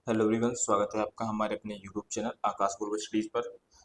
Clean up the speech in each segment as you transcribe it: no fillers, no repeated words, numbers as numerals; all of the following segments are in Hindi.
हेलो एवरीवन, स्वागत है आपका हमारे अपने यूट्यूब चैनल आकाश पूर्व स्टडीज पर।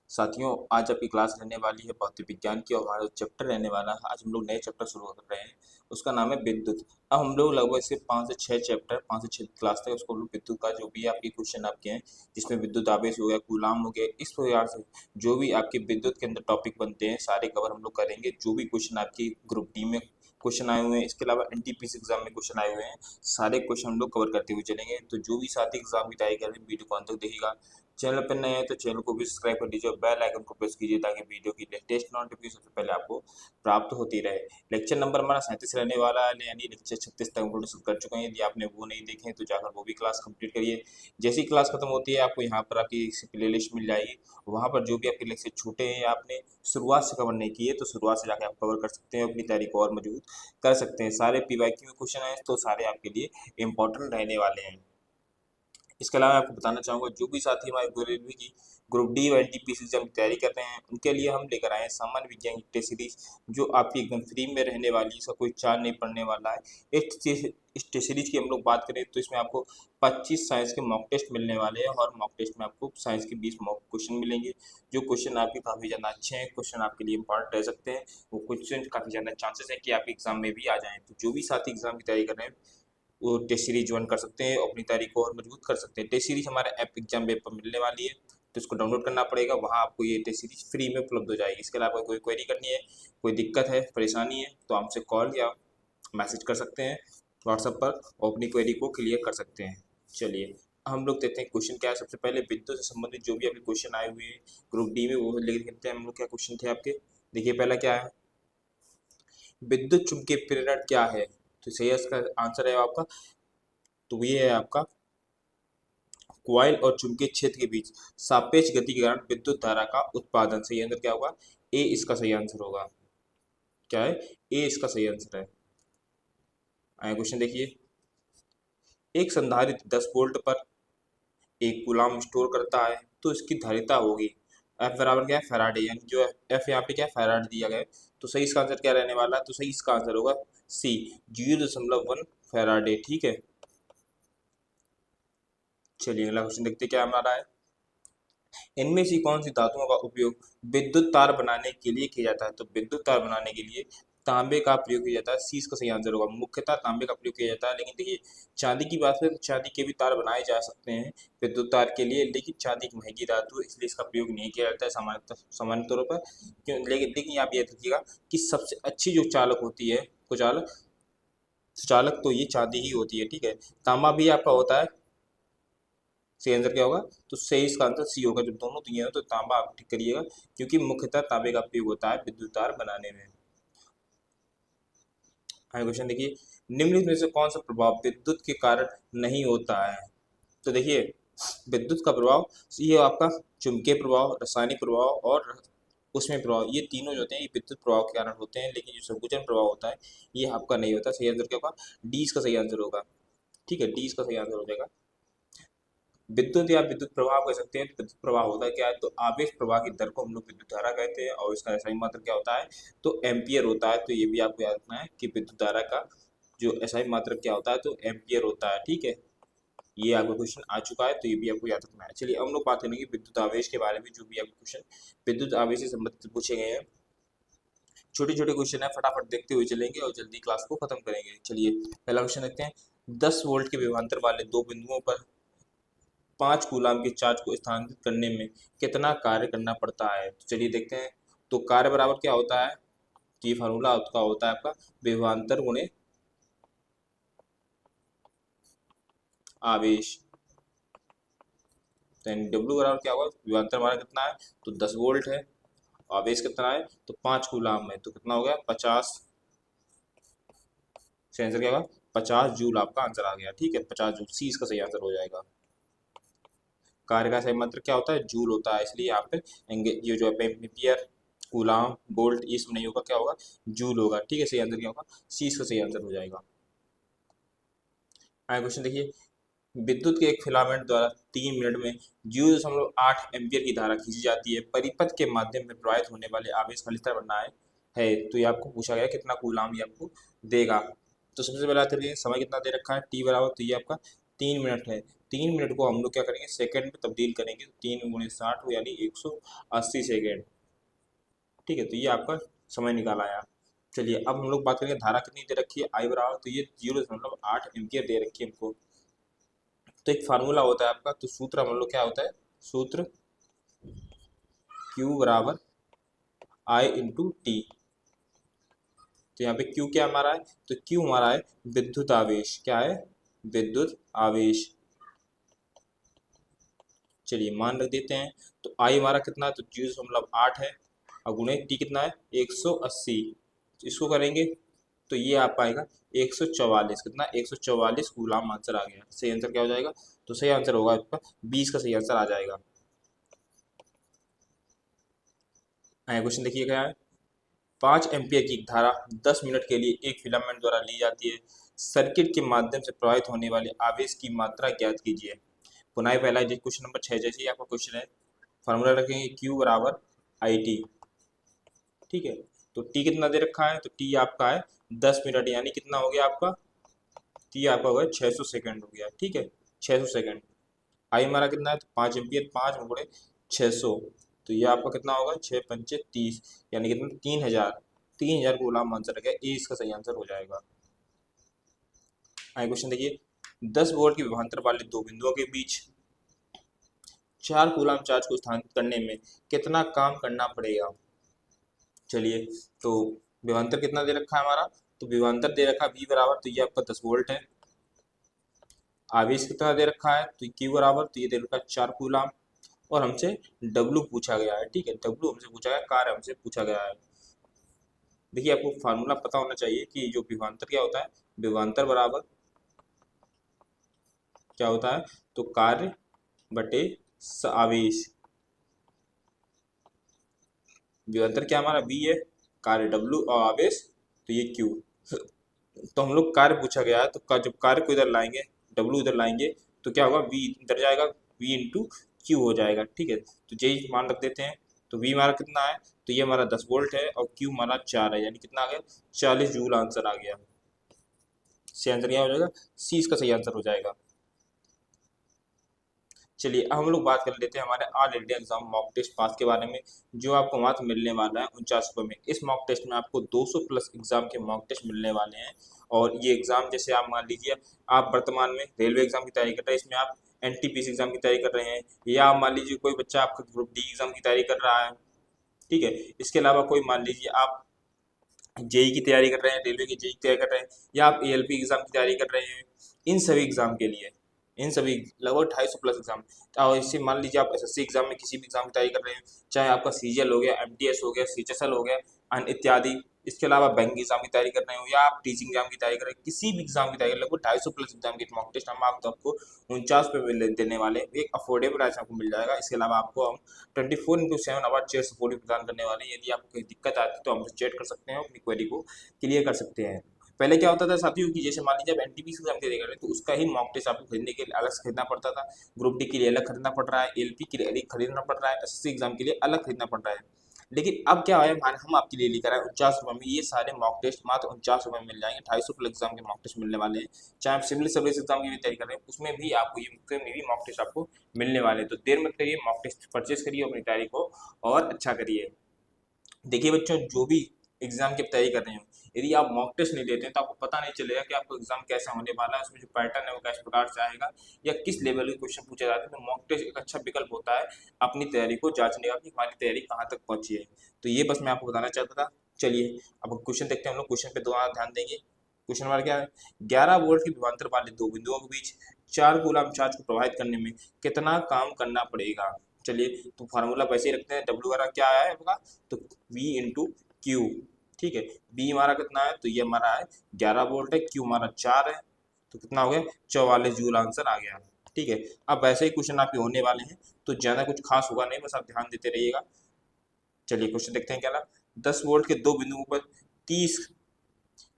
साथियों, आज आपकी क्लास रहने वाली है भौतिक विज्ञान की और हमारा जो चैप्टर रहने वाला है, आज हम लोग नए चैप्टर शुरू कर रहे हैं। उसका नाम है विद्युत। अब हम लोग लगभग इसे 5 से 6 क्लास तक उसको हम लोग विद्युत का जो भी आपके क्वेश्चन आपके हैं, जिसमें विद्युत आवेश हो गया, कूलाम हो गया, इस प्रकार से जो भी आपके विद्युत के अंदर टॉपिक बनते हैं सारे कवर हम लोग करेंगे। जो भी क्वेश्चन आपकी ग्रुप डी में क्वेश्चन आए हुए हैं, इसके अलावा एनटीपीसी एग्जाम में क्वेश्चन आए हुए हैं, सारे क्वेश्चन हम लोग कवर करते हुए चलेंगे। तो जो भी साथी एग्जाम की तैयारी कर रहे हैं, वीडियो को अंत तक देखिएगा। चैनल पर नए हैं तो चैनल को भी सब्सक्राइब कर दीजिए और बेल आइकन को प्रेस कीजिए ताकि वीडियो की लेटेस्ट नोटिफिकेशन सबसे पहले आपको प्राप्त होती रहे। लेक्चर नंबर हमारा 37 रहने वाला है, यानी लेक्चर 36 तक हम लोग डिस्कस कर चुके हैं। यदि आपने वो नहीं देखे तो जाकर वो भी क्लास कंप्लीट करिए। जैसी क्लास खत्म होती है आपको यहाँ पर आपकी प्ले लिस्ट मिल जाएगी। वहाँ पर जो भी आपके लेक्चर छूटे हैं या आपने शुरुआत से कवर नहीं किए तो शुरुआत से जाकर आप कवर कर सकते हैं, अपनी तैयारी को और मजबूत कर सकते हैं। सारे पीवाईक्यू में क्वेश्चन आए तो सारे आपके लिए इंपॉर्टेंट रहने वाले हैं। इसके अलावा मैं आपको बताना चाहूँगा, जो भी साथी हमारे रेलवे की ग्रुप डी और एनटीपीसी एग्जाम की तैयारी कर रहे हैं, उनके लिए हम लेकर आए हैं सामान्य विज्ञान की टेस्ट सीरीज, जो आपकी एकदम फ्री में रहने वाली है। इसका कोई चार्ज नहीं पड़ने वाला है। इस टेस्ट सीरीज की हम लोग बात करें तो इसमें आपको 25 साइंस के मॉक टेस्ट मिलने वाले हैं और मॉक टेस्ट में आपको साइंस के 20 मॉक क्वेश्चन मिलेंगे। जो क्वेश्चन आपके काफ़ी ज़्यादा अच्छे हैं, क्वेश्चन आपके लिए इंपॉर्टेंट रह सकते हैं। वो क्वेश्चन काफ़ी ज़्यादा चांसेस है कि आपके एग्जाम में भी आ जाएँ। तो जो भी साथी एग्जाम की तैयारी कर रहे हैं वो टेस्ट सीरीज ज्वाइन कर सकते हैं और अपनी तैयारी को और मजबूत कर सकते हैं। टेस्ट सीरीज हमारे ऐप एग्जाम वेब पर मिलने वाली है, तो इसको डाउनलोड करना पड़ेगा। वहाँ आपको ये टेस्ट सीरीज फ्री में उपलब्ध हो जाएगी। इसके अलावा कोई क्वेरी करनी है, कोई दिक्कत है, परेशानी है, तो हमसे कॉल या मैसेज कर सकते हैं व्हाट्सएप पर और अपनी क्वेरी को क्लियर कर सकते हैं। चलिए हम लोग देखते हैं क्वेश्चन क्या है। सबसे पहले विद्युत से संबंधित जो भी आपके क्वेश्चन आए हुए हैं ग्रुप डी में वो लिख देते हैं हम लोग। क्या क्वेश्चन थे आपके, देखिए पहला क्या है, विद्युत चुम्बकीय प्रेरण क्या है। तो सही है, इसका आंसर है आपका, तो ये है आपका, कॉइल और चुंबकीय क्षेत्र के बीच सापेक्ष गति के कारण विद्युत धारा का उत्पादन। सही आंसर क्या होगा, ए इसका सही आंसर होगा। क्या है, ए इसका सही आंसर है। आगे क्वेश्चन देखिए, एक संधारित्र 10 वोल्ट पर 1 कूलाम स्टोर करता है तो इसकी धारिता होगी, एफ बराबर क्या है, फैराडे, यानी जो एफ यहाँ पे क्या है, फैराडे दिया गया है। तो सही इसका आंसर क्या रहने वाला है, तो सही इसका आंसर होगा सी, 0.1 फैराडे। ठीक है, चलिए अगला क्वेश्चन देखते हैं क्या हमारा है। इनमें से कौन सी धातुओं का उपयोग विद्युत तार बनाने के लिए किया जाता है। तो विद्युत तार बनाने के लिए तांबे का प्रयोग किया जाता है। सी इसका सही आंसर होगा, मुख्यतः तांबे का प्रयोग किया जाता है। लेकिन देखिए चांदी की बात करें तो चांदी के भी तार बनाए जा सकते हैं विद्युत तार के लिए, लेकिन चांदी एक महंगी धातु है इसलिए इसका प्रयोग नहीं किया जाता है सामान्य तौर पर। क्यों, लेकिन आप याद रखिएगा कि सबसे अच्छी जो चालक होती है, कुचालक चालक, तो ये चांदी ही होती है। ठीक है, तांबा भी आपका होता है। सही आंसर क्या होगा, तो सही इसका आंसर सी होगा। जब दोनों दिए हैं तो तांबा आप ठीक करिएगा, क्योंकि मुख्यतः तांबे का उपयोग होता है विद्युत तार बनाने में। आगे क्वेश्चन देखिए, निम्नलिखित में से कौन सा प्रभाव विद्युत के कारण नहीं होता है। तो देखिए विद्युत का प्रभाव, ये आपका चुंबकीय प्रभाव, रासायनिक प्रभाव और उसमें प्रभाव, ये तीनों जो होते हैं ये विद्युत प्रभाव के कारण होते हैं, लेकिन जो संकुचन प्रभाव होता है ये आपका नहीं होता। सही आंसर क्या होगा, डी इसका सही आंसर होगा। ठीक है, डी इसका सही आंसर हो जाएगा। विद्युत या विद्युत प्रवाह कह सकते हैं। तो विद्युत प्रवाह होता है क्या है, तो आवेश प्रवाह की दर को हम लोग विद्युत धारा कहते हैं और इसका एसआई मात्रक क्या होता है, तो एम्पियर होता है। तो ये भी आपको याद रखना है कि विद्युत धारा का जो एसआई मात्रक क्या होता है, तो एम्पियर होता है। ठीक है, ये आपका क्वेश्चन आ चुका है तो ये भी आपको याद रखना है। चलिए हम लोग बात करेंगे विद्युत आवेश के बारे में। जो भी आपके क्वेश्चन विद्युत आवेश से संबंधित पूछे गए हैं, छोटे छोटे क्वेश्चन है, फटाफट देखते हुए चलेंगे और जल्दी क्लास को खत्म करेंगे। चलिए पहला क्वेश्चन देखते हैं, 10 वोल्ट के विभवांतर वाले दो बिंदुओं पर 5 कूलाम के चार्ज को स्थानांतरित करने में कितना कार्य करना पड़ता है। तो चलिए देखते हैं, तो कार्य बराबर क्या होता है, तो ये फार्मूला आपका होता है आपका विभवांतर गुणे आवेश। तो डब्ल्यू बराबर क्या होगा, विभवांतर हमारा कितना है, तो 10 वोल्ट है, आवेश कितना है, तो 5 कूलाम है, तो कितना हो गया 50। सही आंसर क्या होगा, 50 जूल आपका आंसर आ गया। ठीक है, 50 जूल, सी इसका सही आंसर हो जाएगा। कार्य का सही मात्रक क्या होता है, जूल होता है, इसलिए यहाँ पे ये जो है एम्पियर, कूलाम, वोल्ट, ये सब नहीं होगा, क्या होगा, जूल होगा। ठीक है, सही आंसर क्या होगा, सी इसका सही आंसर हो जाएगा। आगे क्वेश्चन देखिए, विद्युत के एक फिलामेंट द्वारा 3 मिनट में 0.8 एम्पियर की धारा खींची जाती है। परिपथ के माध्यम में प्रवाहित होने वाले आवेश का विस्तार बनना है। तो ये आपको पूछा गया कितना कूलाम ये आपको देगा। तो सबसे पहले आते हैं, समय कितना दे रखा है, टी बराबर, तो ये आपका 3 मिनट है। 3 मिनट को हम लोग क्या करेंगे, सेकंड में तब्दील करेंगे, तो 3 × 60 हो यानी 180 सेकेंड। ठीक है, तो ये आपका समय निकाल आया। चलिए अब हम लोग बात करेंगे धारा कितनी दे रखी है, आई बराबर, तो ये 0.8 एम्पियर दे रखी है हमको। तो एक फार्मूला होता है आपका, तो सूत्र हम लोग क्या होता है, सूत्र Q बराबर I इंटू टी। तो यहाँ पे Q क्या हमारा है, तो Q हमारा है विद्युत आवेश। क्या है, विद्युत आवेश। चलिए मान रख देते हैं, तो I हमारा कितना है, तो 0.8 है, और गुणे टी कितना है 180। तो इसको करेंगे तो ये आप पाएगा 144, कितना 144 कूलाम आंसर आ गया। सही आंसर क्या हो जाएगा, तो सही आंसर होगा आपका 20 का सही आंसर आ जाएगा। क्वेश्चन देखिए क्या है, 5 एम्पियर की धारा 10 मिनट के लिए एक फिलामेंट द्वारा ली जाती है। सर्किट के माध्यम से प्रवाहित होने वाले आवेश की मात्रा ज्ञात कीजिए। पुनः पहला क्वेश्चन नंबर 6 जैसे ही आपका क्वेश्चन है, फार्मूला रखेंगे Q बराबर आई टी। ठीक है, तो टी कितना दे रखा है, तो टी आपका है 10 मिनट, यानी कितना हो गया आपका, टी आपका हो गया 600 सेकेंड हो गया। ठीक है, 600 सेकेंड। आई हमारा कितना है, तो 5 एम्पियर, 5 गुणे 600, तो ये आपका कितना होगा 6 पंचे 30, यानी कितना 3000 कूलाम आंसर है। ए इसका सही आंसर हो जाएगा। आगे क्वेश्चन देखिए, 10 वोल्ट की विभवांतर वाले दो बिंदुओं के बीच 4 कूलाम चार्ज को स्थानांतरित करने में कितना काम करना पड़ेगा। चलिए, तो विभवांतर कितना दे रखा है हमारा, तो विभवांतर दे रखा है V बराबर, तो ये आपका 10 वोल्ट है। आवेश कितना दे रखा है, तो Q बराबर, तो ये दे रखा है 4 कूलाम, और हमसे W पूछा गया है। ठीक है, W हमसे पूछा गया, कार्य हमसे पूछा गया है। देखिए आपको फार्मूला पता होना चाहिए कि जो विभवांतर क्या होता है, विभवांतर बराबर क्या होता है, तो कार्य बटे आवेश। विभवांतर क्या हमारा V है, कार्य W, और आवेश तो ये Q। तो हम लोग कार्य पूछा गया है, तो जब कार्य को इधर लाएंगे, W इधर लाएंगे, तो क्या होगा, V इधर जाएगा, V इंटू क्यू हो जाएगा। ठीक है, तो यही मान रख देते हैं। तो V हमारा कितना है, तो ये हमारा 10 वोल्ट है, और Q हमारा 4 है, यानी कितना आ गया 40 जूल आंसर आ गया। सही आंसर क्या हो जाएगा, सी इसका सही आंसर हो जाएगा। चलिए अब हम लोग बात कर लेते हैं हमारे all India exam mock test pass के बारे में, जो आपको मात्र मिलने वाला है 49 रुपये में। इस मॉक टेस्ट में आपको 200 प्लस एग्जाम के मॉक टेस्ट मिलने वाले हैं। और ये एग्जाम जैसे आप मान लीजिए आप वर्तमान में रेलवे एग्जाम की तैयारी कर रहे हैं, इसमें आप एनटीपीसी एग्जाम की तैयारी कर रहे हैं, या आप मान लीजिए कोई बच्चा आपका ग्रुप डी एग्जाम की तैयारी कर रहा है। ठीक है, इसके अलावा कोई मान लीजिए आप जेई की तैयारी कर रहे हैं, रेलवे की जेई की तैयारी कर रहे हैं, या आप एएलपी एग्जाम की तैयारी कर रहे हैं, इन सभी एग्जाम के लिए, इन सभी लगभग 250 प्लस एग्जाम, और इससे मान लीजिए आप एसएससी एग्जाम में किसी भी एग्जाम की तैयारी कर रहे हैं, चाहे आपका सीजीएल हो गया, एमटीएस हो गया, सीएचएसएल हो गया, इत्यादि। इसके अलावा बैंक एग्जाम की तैयारी कर रहे हो, या आप टीचिंग एग्जाम की तैयारी कर रहे हैं, किसी भी एग्जाम की तैयारी, लगभग 250 प्लस एग्जाम की मॉक टेस्ट हम आपको 49 रुपये देने वाले, एक अफोर्डेबल प्राइस आपको मिल जाएगा। इसके अलावा आपको हम 24/7 आवर चेयर सपोर्ट भी प्रदान करने वाले हैं। यदि आपको कोई दिक्कत आती है तो हमसे चैट कर सकते हैं, अपनी क्वेरी को क्लियर कर सकते हैं। पहले क्या होता था साथियों की, जैसे मान लीजिए आप एनटीपीसी एग्जाम की तैयारी कर रहे हैं, तो उसका ही मॉक टेस्ट आपको खरीदने के लिए अलग से खरीदना पड़ता था। ग्रुप डी के लिए अलग खरीदना पड़ रहा है, एलपी के लिए अलग खरीदना पड़ रहा है, एसएससी एग्जाम के लिए अलग खरीदना पड़ रहा है। लेकिन अब क्या है, हम आपके लिए लेकर आए 49 रुपये में ये सारे मॉक टेस्ट, मात्र 49 रुपये में मिल जाएंगे। 250 प्लस एग्जाम के मॉक टेस्ट मिलने वाले हैं। चाहे आप सिविल सर्विस एग्जाम की भी तैयारी कर रहे हैं, उसमें भी आपको ये मॉक टेस्ट आपको मिलने वाले हैं। तो देर मत करिए, मॉक टेस्ट परचेस करिए, अपनी तैयारी को और अच्छा करिए। देखिए बच्चों, जो भी एग्जाम की तैयारी कर रहे हैं, यदि आप मॉक टेस्ट नहीं देते हैं तो आपको पता नहीं चलेगा कि आपको एग्जाम कैसा होने वाला है, उसमें जो पैटर्न है वो किस प्रकार से आएगा, या किस लेवल के क्वेश्चन पूछे जाते हैं। तो मॉक टेस्ट एक अच्छा विकल्प होता है अपनी तैयारी को जांचने का कि हमारी तैयारी कहाँ तक पहुंची है। तो ये बस मैं आपको बताना चाहता था। चलिए अब क्वेश्चन देखते हैं हम लोग। क्वेश्चन पे दोबारा ध्यान देंगे। क्वेश्चन नंबर क्या है, 11 वोल्ट की विभवांतर वाले दो बिंदुओं के बीच 4 कूलम चार्ज को प्रभावित करने में कितना काम करना पड़ेगा। चलिए, तो फार्मूला वैसे ही रखते हैं। डब्ल्यू हमारा क्या है आपका, तो वी इंटू क्यू। ठीक है, बी हमारा कितना है, तो ये हमारा है 11 वोल्ट है, क्यू हमारा 4 है, तो कितना हो गया 44 जूल आंसर आ गया। ठीक है, अब वैसे ही क्वेश्चन आपके होने वाले हैं, तो ज़्यादा कुछ खास होगा नहीं, बस आप ध्यान देते रहिएगा। चलिए क्वेश्चन देखते हैं क्या ना, 10 वोल्ट के दो बिंदुओं पर 30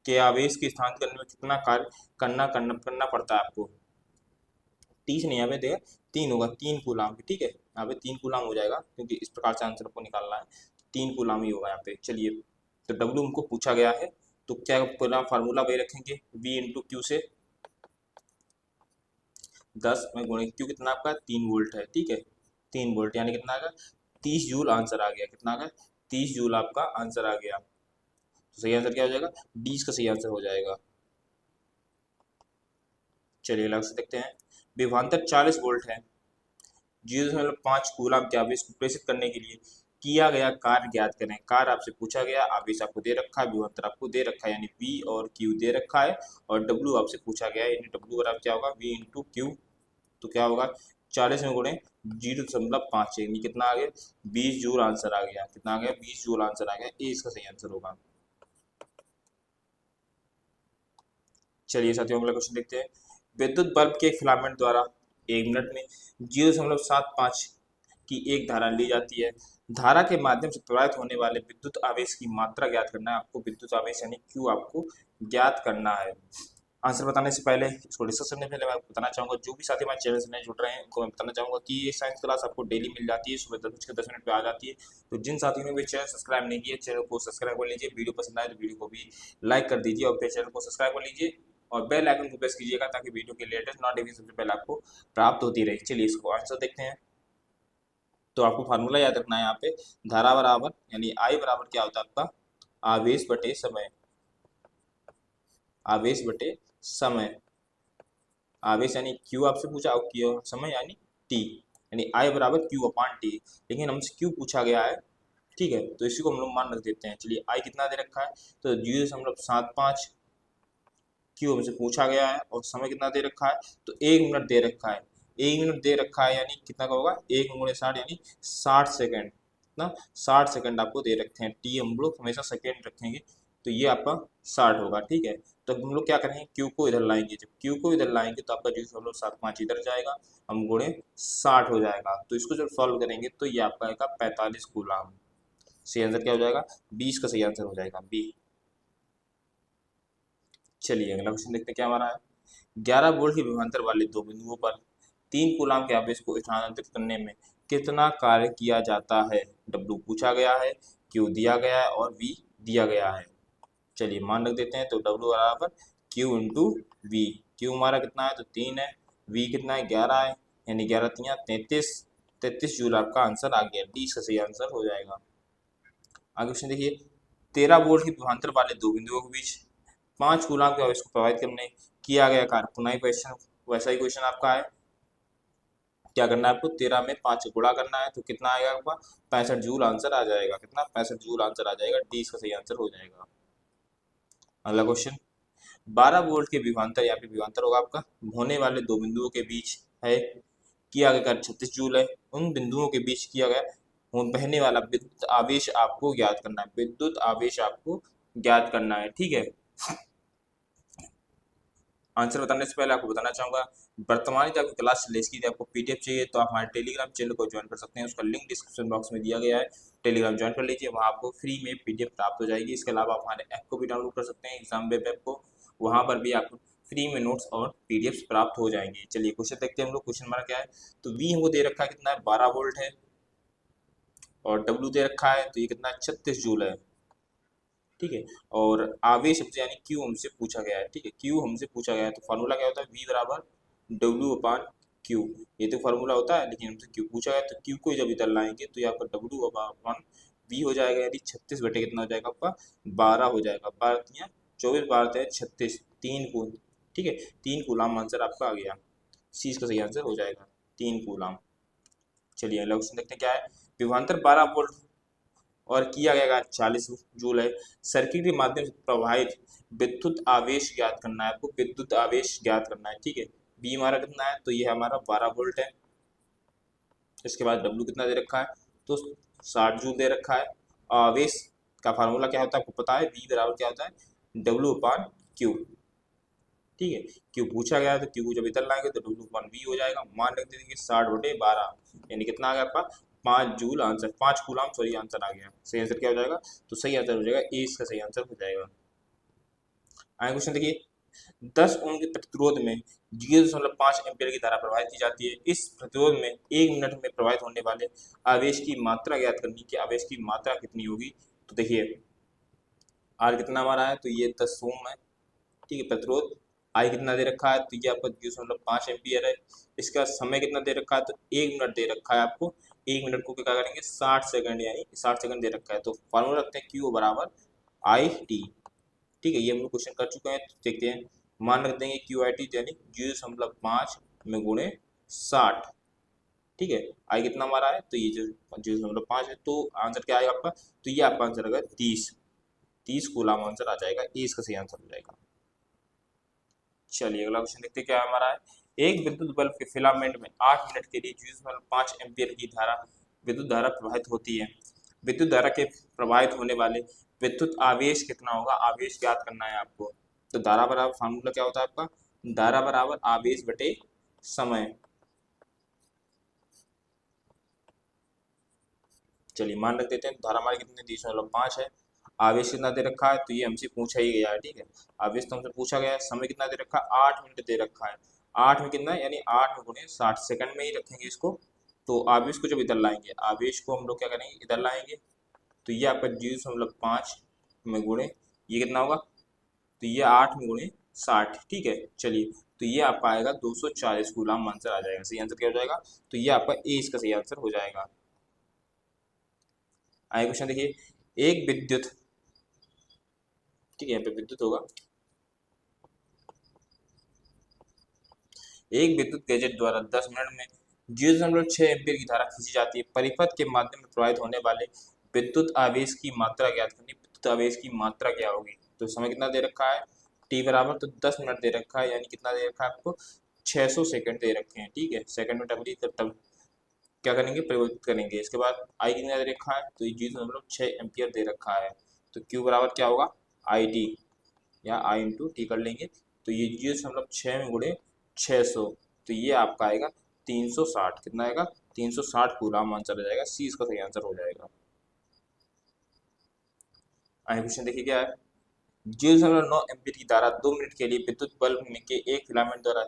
के आवेश के स्थानांतरित करने में कितना कार्य करना पड़ता है आपको। 30 नहीं, यहाँ पे देखा 3 होगा, 3 कूलाम। ठीक है, यहाँ पे 3 कूलाम हो जाएगा, क्योंकि इस प्रकार से आंसर को निकालना है, 3 कूलाम ही होगा यहाँ पे। चलिए, तो डब्ल्यू हमको पूछा गया है, तो क्या पूरा फार्मूला वही रखेंगे, v इंटू क्यू से। 10 में गुणे क्यू कितना आपका 3 वोल्ट है, ठीक है 3 वोल्ट यानी कितना आ गया 30 जूल आंसर आ गया, कितना आ गया 30 जूल आपका आंसर आ गया। तो सही आंसर क्या हो जाएगा, डी इसका सही आंसर हो जाएगा। चलिए अगला क्वेश्चन देखते हैं। विभवांतर 40 वोल्ट है, 0.5 कूलम के आवेश को प्रेषित करने के लिए किया गया कार्य ज्ञात करें। कार्य आपसे पूछा गया, आवेश आपको दे रखा है, विभवांतर आपको दे रखा है यानी V और Q दे रखा है, और W आपसे पूछा गया है यानी W बराबर क्या होगा V इंटू क्यू। तो क्या होगा 40 में गुणे 0.5 यानी कितना आ गया 20 जूल आंसर आ गया, कितना आ गया 20 जूल आंसर आ गया, ए इसका सही आंसर होगा। चलिए साथियों अगला क्वेश्चन देखते हैं। विद्युत बल्ब के फिलामेंट द्वारा 1 मिनट में 0.75 की एक धारा ली जाती है। धारा के माध्यम से प्रवाहित होने वाले विद्युत आवेश की मात्रा ज्ञात करना है आपको, विद्युत आवेश यानी क्यू आपको ज्ञात करना है। आंसर बताने से पहले, इसको डिस्कस करने से पहले मैं आपको बताना चाहूंगा, जो भी साथी हमारे चैनल से नए जुड़ रहे हैं उनको मैं बताना चाहूंगा कि ये साइंस क्लास आपको डेली मिल जाती है, सुबह 10:10 पे आ जाती है। तो जिन साथियों ने भी चैनल सब्सक्राइब नहीं किया, चैनल को सब्सक्राइब कर लीजिए, वीडियो पसंद आए तो वीडियो को भी लाइक कर दीजिए और फिर चैनल को सब्सक्राइब कर लीजिए और बेल आइकन को प्रेस कीजिएगा ताकि वीडियो की लेटेस्ट नोटिफिकेशन सबसे पहले आपको प्राप्त होती रहे। चलिए इसको आंसर देखते हैं। तो आपको फार्मूला याद रखना है यहाँ पे, धारा बराबर यानी आई बराबर क्या होता है आपका आवेश बटे समय, आवेश बटे समय, आवेश यानी क्यू आपसे पूछा और क्यू समय यानी टी, यानी आई बराबर क्यू अपान टी, लेकिन हमसे क्यू पूछा गया है, ठीक है तो इसी को हम लोग मान रख देते हैं। चलिए आई कितना दे रखा है तो 0.75 क्यू हमसे पूछा गया है और समय कितना दे रखा है तो 1 मिनट दे रखा है, 1 मिनट दे रखा है यानी कितना का होगा 1 × 60 यानी 60 सेकेंड, ना 60 सेकेंड आपको दे रखे हैं, टी हम लोग हमेशा सेकेंड रखेंगे तो ये आपका 60 होगा, ठीक है। तो हम लोग क्या करेंगे क्यू को इधर लाएंगे, जब क्यू को इधर लाएंगे तो आपका 0.75 इधर जाएगा, हम गुणे 60 हो जाएगा, तो इसको जब सॉल्व करेंगे तो ये आपका आएगा 45 कूलाम। सही आंसर क्या हो जाएगा 20 का सही आंसर हो जाएगा बी। चलिए अगला क्वेश्चन देखते हैं क्या हमारा है। 11 वोल्ट के विभवांतर वाले दो बिंदुओं पर 3 कूलाम के आवेश को स्थानांतरित करने में कितना कार्य किया जाता है। डब्ल्यू पूछा गया है, क्यू दिया गया है और वी दिया गया है। चलिए मान रख देते हैं, तो डब्ल्यू बराबर क्यू इंटू वी, क्यू हमारा कितना है तो 3 है, वी कितना है 11 है, यानी 11×3 = 33 जूल आपका आंसर आ गया, डी इसका सही आंसर हो जाएगा। आगे क्वेश्चन देखिए। 13 वोल्ट के विभवांतर वाले दो बिंदुओं के बीच 5 कूलाम के आवेश को प्रभावित करने किया गया कार्य, पुनः क्वेश्चन वैसा ही क्वेश्चन आपका है, क्या करना है आपको 13 में 5 गुणा करना है तो कितना आएगा आपका 65 जूल आंसर आ जाएगा, कितना 65 जूल आंसर आ जाएगा, डी इसका सही आंसर हो जाएगा। अगला क्वेश्चन। 12 वोल्ट के विभवांतर या फिर विभवांतर होगा आपका होने वाले दो बिंदुओं के बीच है, किया गया कार्य 36 जूल है। उन बिंदुओं के बीच किया गया बहने वाला विद्युत आवेश आपको ज्ञात करना है, विद्युत आवेश आपको ज्ञात करना है, ठीक है। आंसर बताने से पहले आपको बताना चाहूंगा, वर्तमान की आपकी क्लास चल रही है, इसकी यदि आपको पीडीएफ चाहिए तो आप हमारे टेलीग्राम चैनल को ज्वाइन कर सकते हैं, उसका लिंक डिस्क्रिप्शन बॉक्स में दिया गया है, टेलीग्राम ज्वाइन कर लीजिए, वहाँ आपको फ्री में पीडीएफ प्राप्त हो जाएगी। इसके अलावा आप हमारे ऐप को भी डाउनलोड कर सकते हैं, एग्जाम वेब ऐप को, वहाँ पर भी आपको फ्री में नोट्स और पीडीएफ प्राप्त हो जाएंगे। चलिए क्वेश्चन देखते हैं हम लोग, क्वेश्चन हमारा क्या है तो वी हमको दे रखा है कितना है 12 वोल्ट है और डब्ल्यू दे रखा है तो ये कितना 36 जूल है, ठीक है। और आवेश हमसे यानी क्यू हमसे पूछा गया है, ठीक है, क्यू हमसे पूछा गया है तो फार्मूला क्या होता है वी बराबर डब्ल्यू अपान क्यू, ये तो फार्मूला होता है, लेकिन हमसे क्यू पूछा गया तो क्यू को जब इधर लाएंगे तो ये आपका डब्ल्यू अपान वी हो जाएगा, यानी 36 बटे कितना हो जाएगा आपका 12 हो जाएगा, 12×24 12×36 3 कूल, ठीक है 3 कूलाम आंसर आपका आ गया, सी इसका सही आंसर हो जाएगा 3 कूलाम। चलिए अगला क्वेश्चन देखते हैं क्या है। विभवांतर 12 वोल्ट और किया गया 40 जूल है, सर्किट के माध्यम से प्रवाहित विद्युत आवेश ज्ञात करना है आपको, विद्युत आवेश ज्ञात करना है, ठीक है। बी हमारा कितना है तो ये हमारा 12 वोल्ट है, इसके बाद डब्ल्यू कितना दे रखा है तो 60 जूल दे रखा है। आवेश का फार्मूला क्या होता है आपको पता है, बी बराबर क्या होता है डब्ल्यू अपान क्यू, ठीक है। क्यू पूछा गया है तो क्यू को जब इधर लाएंगे तो डब्ल्यू अपान वी हो जाएगा, मान रख देंगे 60/12 यानी कितना आ गया आपका 5 joule answer, 5 coulomb sorry answer आ गया। सही आंसर क्या हो जाएगा तो सही आंसर हो जाएगा ए, इसका सही आंसर हो जाएगा। आगे क्वेश्चन देखिए। 10 ओम के प्रतिरोध में 0.5 एम्पीयर की धारा प्रवाहित की जाती है, इस प्रतिरोध में 1 मिनट में प्रवाहित होने वाले आवेश की मात्रा ज्ञात करनी, कि आवेश की मात्रा कितनी होगी। तो देखिए आर कितना हमारा है तो ये 10 ओम है, ठीक है प्रतिरोध, आई कितना दे रखा है, तो ये आपका 0.5 एम्पियर है। इसका समय कितना दे रखा है, तो 1 मिनट दे रखा है आपको। 1 मिनट को क्या करेंगे, 60 सेकंड, यानी 60 सेकंड दे रखा है। तो फॉर्मूला रखते हैं क्यू बराबर आई टी। ठीक है, ये हम लोग क्वेश्चन कर चुके हैं, तो देखते हैं। मान रख देंगे क्यू आई टी यानी 0.5 में गुणे 60। ठीक है, आई कितना हमारा है, तो ये जो 0.5 है, तो आंसर क्या आएगा आपका, तो ये आपका आंसर आएगा 30 कूलाम आंसर आ जाएगा। ये इसका सही आंसर हो जाएगा। चलिए अगला क्वेश्चन देखते हैं क्या हमारा है। एक विद्युत बल्ब के फिलामेंट में 8 मिनट के लिए 0.5 एम्पियर की धारा विद्युत धारा प्रवाहित होती है। विद्युत धारा के प्रवाहित होने वाले विद्युत आवेश कितना होगा, आवेश ज्ञात करना है आपको। तो धारा बराबर फार्मूला क्या होता है आपका, धारा बराबर आवेश बटे समय। चलिए मान रख देते हैं, धारा हमारी कितनी 30.5 है। आवेश कितना दे रखा है, तो ये हमसे पूछा ही गया है। ठीक है, आवेश तो हमसे पूछा गया है। समय कितना दे रखा है, 8 मिनट दे रखा है। 8 में कितना है, यानी 8 में गुणे 60 सेकंड में ही रखेंगे इसको। तो आवेश को जब इधर लाएंगे, आवेश को हम लोग क्या करेंगे, इधर लाएंगे। तो ये आपका 0.5 में गुणे ये कितना होगा, तो ये 8 में गुणे 60। ठीक है, चलिए तो ये आपका आएगा 240 कूलाम आंसर आ जाएगा। सही आंसर क्या हो जाएगा, तो ये आपका ए इसका सही आंसर हो जाएगा। आगे क्वेश्चन देखिए। एक विद्युत, ठीक है, यहाँ पे विद्युत होगा। एक विद्युत गैजेट द्वारा 10 मिनट में 0.6 एम्पीयर की धारा खींची जाती है। परिपथ के माध्यम में प्रवाहित होने वाले विद्युत आवेश की मात्रा ज्ञात करनी। विद्युत आवेश की मात्रा क्या होगी, तो समय कितना दे रखा है, टी बराबर, तो 10 मिनट दे रखा है, यानी कितना दे रखा है आपको, 600 सेकंड दे रखे हैं। ठीक है, सेकंड में डबली, तब क्या करेंगे, परिवर्तित करेंगे। इसके बाद आई कितना दे रखा है, तो ये 0.6 एम्पियर दे रखा है। तो क्यू बराबर क्या होगा, आई टी, या आई इंटू टी कर लेंगे। तो ये 0.6 में गुणे 600, तो ये आपका आएगा 360। कितना आएगा, 360 कूलाम आंसर आ जाएगा। सी इसका सही आंसर हो जाएगा। आगे क्वेश्चन देखिए क्या है। 0.9 एम्पीयर की धारा 2 मिनट के लिए विद्युत बल्ब में के एक फिलामेंट द्वारा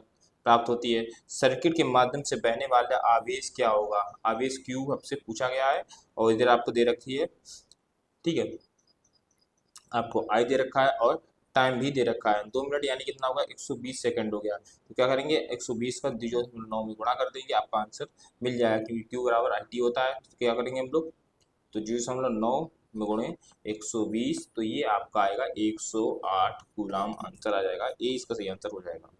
प्राप्त होती है। सर्किट के माध्यम से बहने वाला आवेश क्या होगा, आवेश क्यू आपसे पूछा गया है, और इधर आपको दे रखी है। ठीक है, आपको आई दे रखा है और टाइम भी दे रखा है। 2 मिनट यानी कितना होगा, 120 सेकंड हो गया। तो क्या करेंगे, 120 का 0.9 में गुणा कर देंगे, आपका आंसर मिल जाएगा, क्योंकि क्यू बराबर आई टी होता है। तो क्या करेंगे हम लोग, तो 0.9 में गुणे 120, तो ये आपका आएगा 108 कूलाम आंसर आ जाएगा। ये इसका सही आंसर हो जाएगा।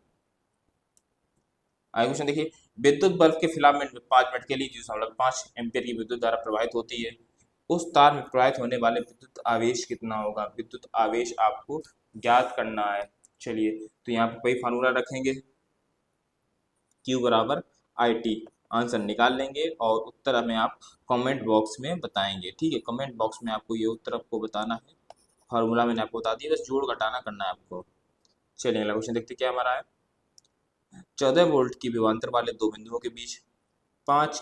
आगे क्वेश्चन देखिए। विद्युत बल्ब के फिलामेंट में 5 मिनट के लिए 0.5 एम्पियर की विद्युत धारा प्रवाहित होती है। उस तार में प्रवाहित होने वाले विद्युत आवेश कितना होगा, विद्युत आवेश आपको ज्ञात करना है। चलिए तो यहाँ पे वही फार्मूला रखेंगे, क्यू बराबर आई टी, आंसर निकाल लेंगे और उत्तर हमें आप कमेंट बॉक्स में बताएंगे। ठीक है, कमेंट बॉक्स में आपको ये उत्तर आपको बताना है। फार्मूला मैंने आपको बता दिया, बस जोड़ घटाना करना है आपको। चलिए अगला क्वेश्चन देखते क्या हमारा है। 14 वोल्ट की विभवांतर वाले दो बिंदुओं के बीच 5,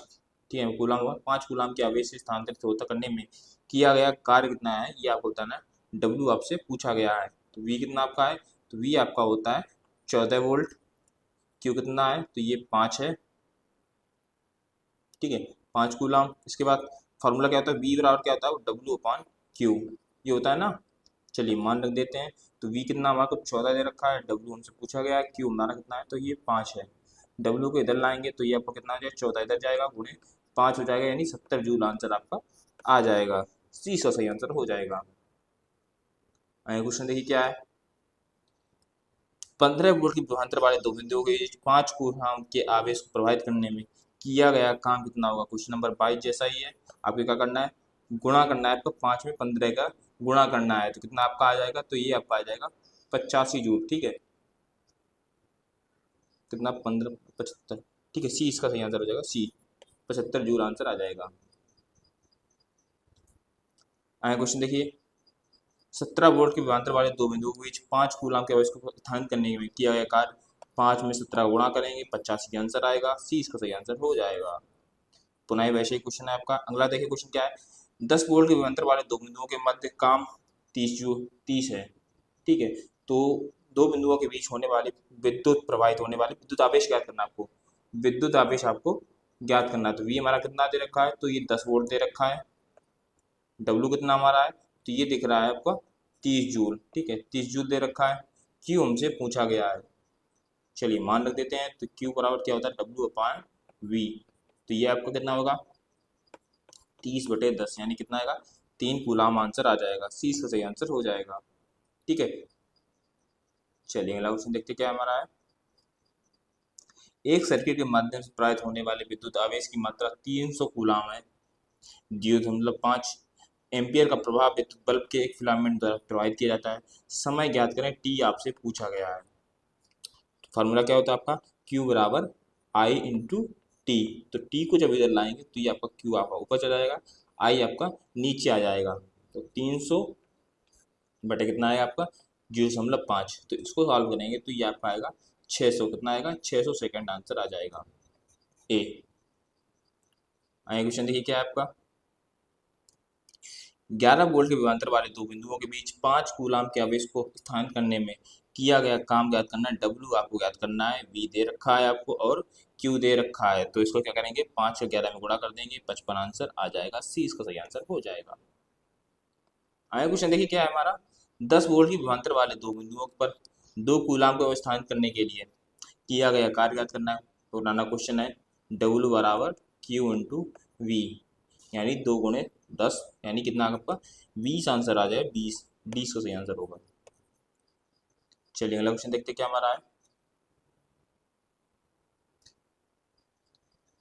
ठीक है, कूलाम हुआ, 5 कूलाम के आवेश से स्थानांतरित होता करने में किया गया कार्य कितना है, ये आपको बताना है। डब्ल्यू आपसे पूछा गया है। तो वी कितना आपका है, तो वी आपका होता है 14 वोल्ट। क्यू कितना है, तो ये 5 है। ठीक है, 5 कूलाम। इसके बाद फार्मूला क्या होता है, वी बराबर क्या होता है, डब्ल्यू अपॉन क्यू, ये होता है ना। चलिए मान रख देते हैं। तो वी कितना हमारे को 14 दे रखा है, डब्ल्यू हमसे पूछा गया है, क्यू हमारा कितना है, तो ये 5 है। डब्ल्यू को इधर लाएंगे तो ये आपको कितना हो जाएगा, 14 इधर जाएगा, गुणे 5 हो जाएगा, यानी 70 जूल आंसर आपका आ जाएगा। सी का सही आंसर हो जाएगा। क्वेश्चन देखिए क्या है। 15 वोल्ट की विभवांतर वाले दो बिंदुओं के बीच 5 कूलाम के आवेश को प्रभावित करने में किया गया काम कितना होगा। क्वेश्चन नंबर 22 जैसा ही है, आपको क्या करना है, गुणा करना है आपको, 5 में 15 का गुणा करना है, तो कितना आपका आ जाएगा, तो ये आपका आ जाएगा 85 जूल। ठीक है, कितना, 15 75। ठीक है, सी इसका सही आंसर हो जाएगा, सी 75 जूल आंसर आ जाएगा। आगे क्वेश्चन देखिए। 17 वोल्ट के विभवांतर वाले दो बिंदुओं के बीच 5 कूलाम के आवेश को स्थानांतरित करने में किया गया कार्य, 5 में 17 गुणा करेंगे, 85 का आंसर आएगा। सी इसका सही आंसर हो जाएगा। पुनः वैसे ही क्वेश्चन है आपका। अगला देखिए क्वेश्चन क्या है। 10 वोल्ट के विभवांतर वाले दो बिंदुओं के मध्य काम 30 है। ठीक है, तो दो बिंदुओं के बीच होने वाली विद्युत प्रवाहित होने वाली विद्युत आवेश ज्ञात करना है आपको। विद्युत आवेश आपको ज्ञात करना है। तो वी हमारा कितना दे रखा है, तो ये 10 वोल्ट दे रखा है। डब्ल्यू कितना हमारा है, तो ये दिख रहा है आपका 30 जूल। ठीक है, 30 जूल दे रखा है। क्यू हमसे पूछा गया है, चलिए मान रख देते हैं, तो क्यू बराबर क्या होता है W/V। तो ये आपका कितना होगा 30/10, यानी कितना आएगा 3 कूलाम आंसर आ जाएगा। सी इसका सही आंसर हो जाएगा। ठीक है, चलिए अगला क्वेश्चन देखते क्या हमारा है। एक सर्किट के माध्यम से प्रवाहित होने वाले विद्युत आवेश की मात्रा 300 कूलाम है। 0.5 एम्पियर का प्रभाव विद्युत बल्ब के एक फिलामेंट द्वारा प्रवाहित किया जाता है। समय ज्ञात करें, टी आपसे पूछा गया है। फार्मूला क्या होता है आपका, Q बराबर I इंटू टी। तो टी को जब इधर लाएंगे तो ये आपका Q आपका ऊपर चला जाएगा, I आपका नीचे आ जाएगा। तो 300 बटे कितना आएगा आपका 0.5। तो इसको सॉल्व करेंगे तो ये आपका आएगा 600। कितना आएगा 600 सेकेंड आंसर आ जाएगा ए। आगे क्वेश्चन देखिए क्या है आपका। 11 वोल्ट के विभवांतर वाले दो बिंदुओं के बीच 5 कूलाम के आवेश को स्थानांतरित करने में किया गया काम ज्ञात करना है। W आपको ज्ञात करना है, V दे रखा है आपको और Q दे रखा है। तो इसको क्या करेंगे 5 और 11 में गुणा कर देंगे, 55 आंसर आ जाएगा। सी इसका सही आंसर हो जाएगा। आगे क्वेश्चन देखिए क्या है हमारा। 10 वोल्ट की विभवांतर वाले दो बिंदुओं पर 2 कूलाम को स्थानांतरित करने के लिए किया गया कार्य ज्ञात करना है। तो पुराना क्वेश्चन है W बराबर Q इंटू V, यानी 2 × 10, यानी कितना आपका 20 आंसर आ जाए। 20 20 का सही आंसर होगा। चलिए अगला क्वेश्चन देखते क्या हमारा है।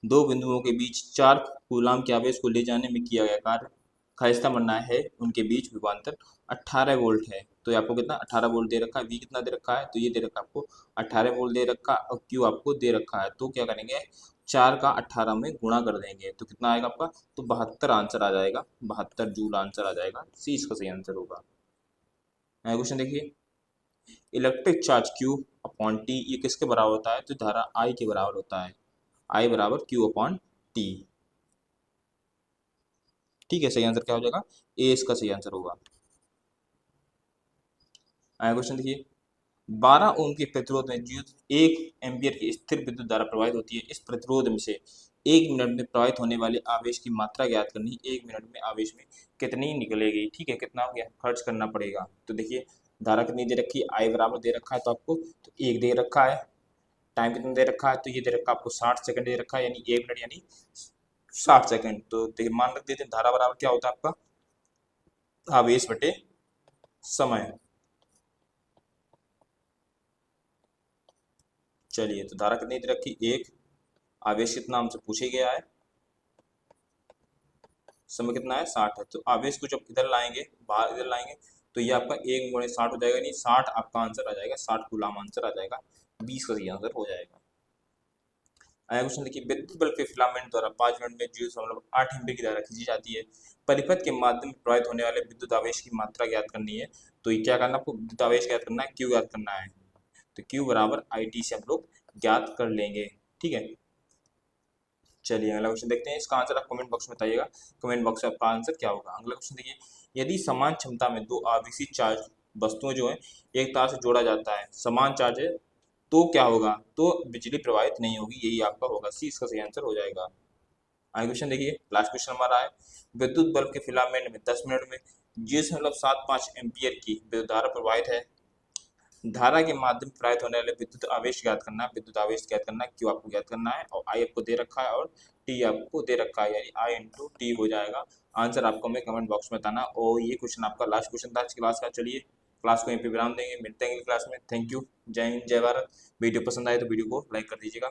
दो बिंदुओं के बीच 4 कूलाम के आवेश को ले जाने में किया गया कार्य खालिस्ता बनना है। उनके बीच विभवांतर 18 वोल्ट है। तो ये आपको कितना 18 वोल्ट दे रखा है। V कितना दे रखा है, तो ये दे रखा है आपको 18 वोल्ट दे रखा है और Q आपको दे रखा है। तो क्या करेंगे 4 का 18 में गुणा कर देंगे तो कितना आएगा आपका, तो 72 आंसर आ जाएगा। 72 जूल आंसर आ जाएगा। सी इसका सही आंसर होगा। क्वेश्चन देखिए, इलेक्ट्रिक चार्ज Q/T ये किसके बराबर होता है, तो धारा I के बराबर होता है। I बराबर Q/T। ठीक है, सही आंसर क्या हो जाएगा, ए इसका सही आंसर होगा। आया क्वेश्चन देखिए, 12 ओम के प्रतिरोध में 1 एम्पियर की स्थिर विद्युत धारा प्रवाहित होती है। इस प्रतिरोध में से 1 मिनट में प्रवाहित होने वाले आवेश की मात्रा ज्ञात करनी। 1 मिनट में आवेश में कितनी निकलेगी। ठीक है, कितना खर्च करना पड़ेगा। तो देखिए धारा कितनी दे रखी है, I बराबर दे रखा है तो आपको तो 1 दे रखा है। टाइम कितना दे रखा है, तो ये दे रखा है आपको 60 सेकंड दे रखा है, यानी 1 मिनट यानी 60 सेकंड। तो देखिए मान रख देते हैं धारा बराबर क्या होता है आपका, आवेश बटे समय। चलिए तो धारा कितनी दे रखी 1, आवेश कितना हमसे पूछे गया है, समय कितना है 60 है। तो आवेश को जब इधर लाएंगे बाहर इधर लाएंगे तो ये आपका 1 × 60 हो जाएगा, नहीं 60 आपका आंसर आ जाएगा। 60 कूलाम आंसर आ जाएगा। 20 का सही आंसर हो जाएगा। आया क्वेश्चन देखिए, विद्युत बल्ब के फिलामेंट द्वारा 5 मिनट में 0.8 एम्पीयर की धारा खींची जाती है। परिपथ के माध्यम से प्रवाहित होने वाले विद्युत आवेश की मात्रा ज्ञात करनी है। तो ये क्या करना आपको, विद्युत आवेश ज्ञात करना है, Q ज्ञात करना है। तो Q बराबर IT से हम लोग ज्ञात कर लेंगे। ठीक है, चलिए अगला क्वेश्चन देखते हैं। इसका आंसर आप कमेंट बॉक्स में बताइएगा, कमेंट बॉक्स में आपका आंसर क्या होगा। अगला क्वेश्चन देखिए, यदि समान क्षमता में 2 आवेशी चार्ज वस्तुएं जो है एक तार से जोड़ा जाता है, समान चार्ज है, तो क्या होगा, तो बिजली प्रवाहित नहीं होगी। यही आपका होगा। सी इसका सही आंसर हो जाएगा। आगे क्वेश्चन देखिए, लास्ट क्वेश्चन हमारा है, विद्युत बल्ब के फिलामेंट में 10 मिनट में 0.75 एम्पियर की विद्युत धारा प्रवाहित है। धारा के माध्यम से प्रवाहित होने वाले विद्युत आवेश ज्ञात करना है। विद्युत आवेश ज्ञात करना है, Q आपको ज्ञात करना है और I आपको दे रखा है और T आपको दे रखा है, यानी I इंटू टी हो जाएगा। आंसर आपको हमें कमेंट बॉक्स में बताना। और ये क्वेश्चन आपका लास्ट क्वेश्चन था आज क्लास का। चलिए क्लास को यहीं पे विराम देंगे, मिलते हैं अगली क्लास में। थैंक यू, जय हिंद, जय भारत। वीडियो पसंद आए तो वीडियो को लाइक कर दीजिएगा।